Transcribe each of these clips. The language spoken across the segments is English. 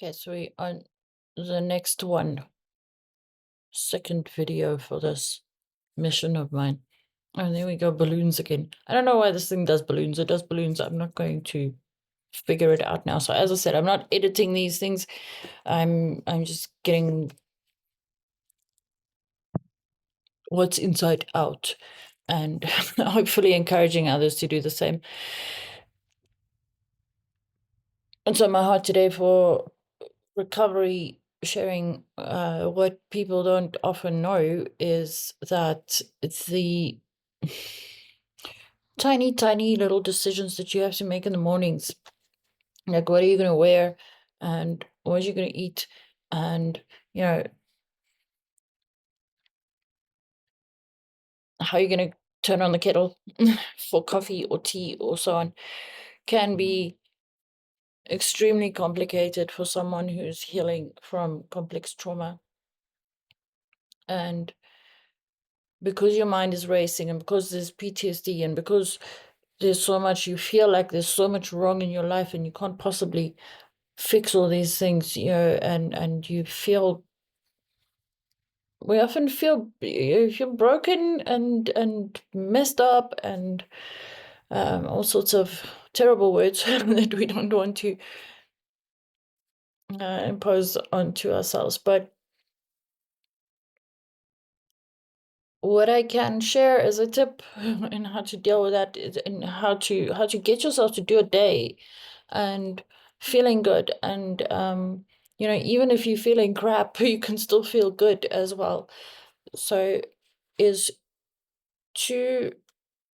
Okay, so we on the next one, second video for this mission of mine. And there we go, balloons again. I don't know why this thing does balloons. It does balloons. I'm not going to figure it out now. So as I said, I'm not editing these things. I'm just getting what's inside out and hopefully encouraging others to do the same. And so my heart today for recovery sharing, what people don't often know is that it's the tiny, tiny little decisions that you have to make in the mornings. Like, what are you going to wear? And what are you going to eat? And, you know, how are you going to turn on the kettle for coffee or tea or so on, can be extremely complicated for someone who's healing from complex trauma. And because your mind is racing, and because there's PTSD, and because there's so much, you feel like there's so much wrong in your life and you can't possibly fix all these things, and you feel, we often feel, you feel broken and messed up and all sorts of terrible words that we don't want to impose onto ourselves. But what I can share as a tip in how to deal with that is in how to get yourself to do a day and feeling good. And even if you're feeling crap, you can still feel good as well. So is to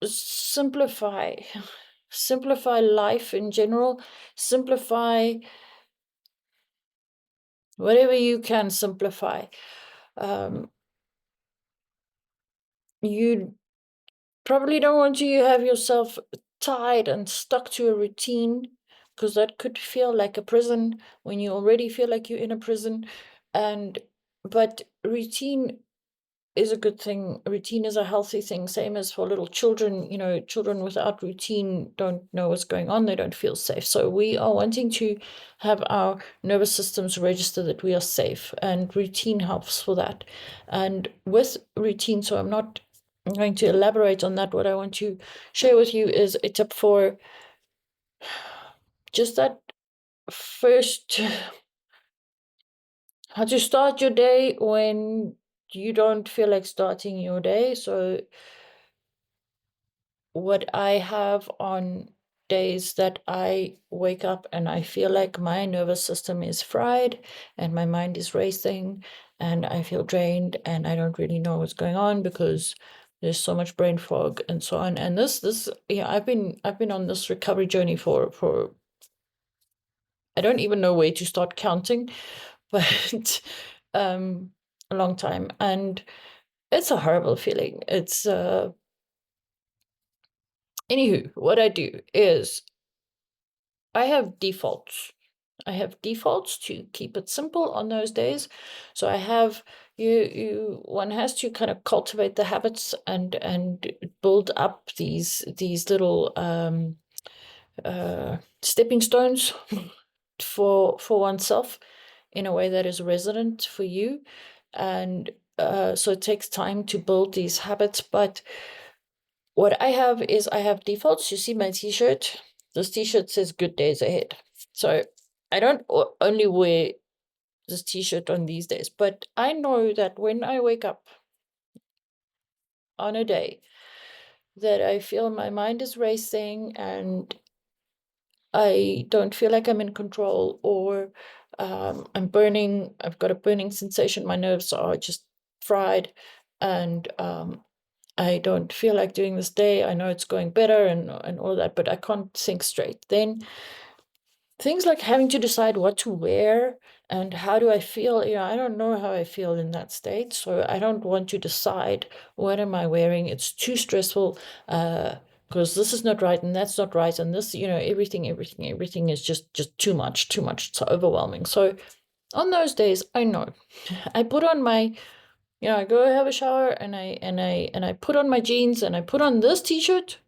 simplify simplify life in general, simplify whatever you can simplify. You probably don't want to have yourself tied and stuck to a routine, because that could feel like a prison when you already feel like you're in a prison. But routine is a good thing. Routine is a healthy thing, same as for little children. Children without routine don't know what's going on. They don't feel safe. So we are wanting to have our nervous systems register that we are safe, and routine helps for that. And with routine, so I'm going to elaborate on that. What I want to share with you is a tip for just that first, how to start your day when you don't feel like starting your day. So what I have on days that I wake up and I feel like my nervous system is fried and my mind is racing and I feel drained and I don't really know what's going on because there's so much brain fog and so on. And this I've been on this recovery journey for I don't even know where to start counting, but a long time. And it's a horrible feeling. It's anywho, what I do is I have defaults. I have defaults to keep it simple on those days. So I have one has to kind of cultivate the habits and build up these little stepping stones for oneself in a way that is resonant for you. And so it takes time to build these habits. But what I have is I have defaults. You see my t-shirt. This t-shirt says good days ahead. So I don't only wear this t-shirt on these days, but I know that when I wake up on a day that I feel my mind is racing and I don't feel like I'm in control, or I'm burning, I've got a burning sensation, my nerves are just fried, and I don't feel like doing this day. I know it's going better and all that, but I can't think straight. Then things like having to decide what to wear and how do I feel, I don't know how I feel in that state, so I don't want to decide what am I wearing. It's too stressful, because this is not right and that's not right, and this, everything is just too much, it's overwhelming. So on those days, I know I put on my, I go have a shower and I put on my jeans and I put on this t-shirt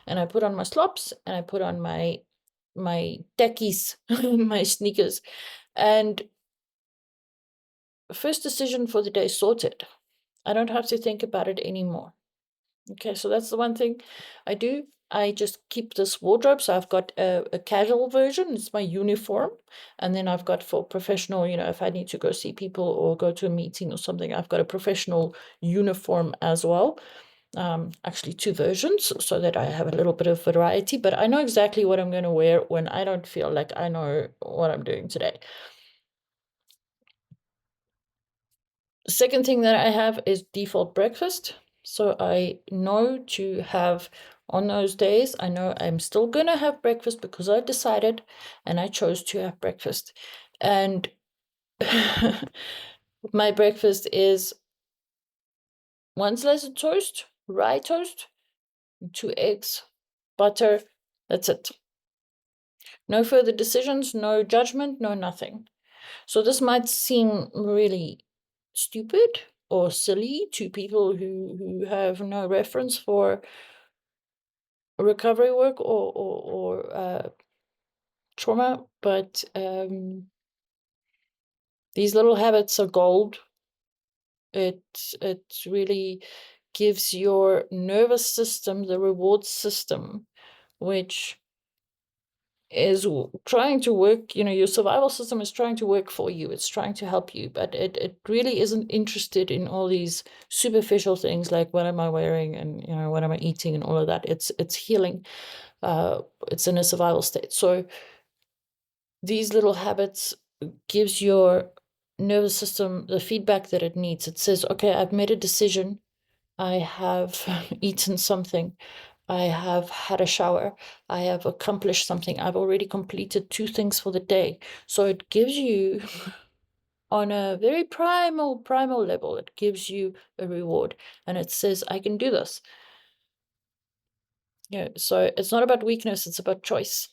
and I put on my slops and I put on my techies, my sneakers, And first decision for the day sorted. I don't have to think about it anymore. Okay, so that's the one thing I do. I just keep this wardrobe. So I've got a casual version, it's my uniform. And then I've got for professional, if I need to go see people or go to a meeting or something, I've got a professional uniform as well. Actually, two versions so that I have a little bit of variety, but I know exactly what I'm going to wear when I don't feel like I know what I'm doing today. The second thing that I have is default breakfast. So I know to have on those days, I know I'm still going to have breakfast because I decided and I chose to have breakfast. And my breakfast is one slice of toast, rye toast, 2 eggs, butter. That's it. No further decisions, no judgment, no nothing. So this might seem really stupid or silly to people who have no reference for recovery work or trauma, but these little habits are gold. It really gives your nervous system the reward system, which is trying to work, your survival system is trying to work for you. It's trying to help you, but it really isn't interested in all these superficial things like what am I wearing and, what am I eating and all of that. It's healing. It's in a survival state. So these little habits gives your nervous system the feedback that it needs. It says, okay, I've made a decision. I have eaten something. I have had a shower. I have accomplished something. I've already completed 2 things for the day. So it gives you, on a very primal level, it gives you a reward. And it says, I can do this. So it's not about weakness, it's about choice.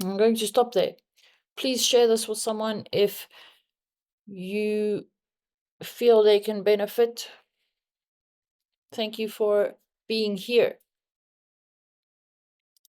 I'm going to stop there. Please share this with someone if you feel they can benefit. Thank you for being here.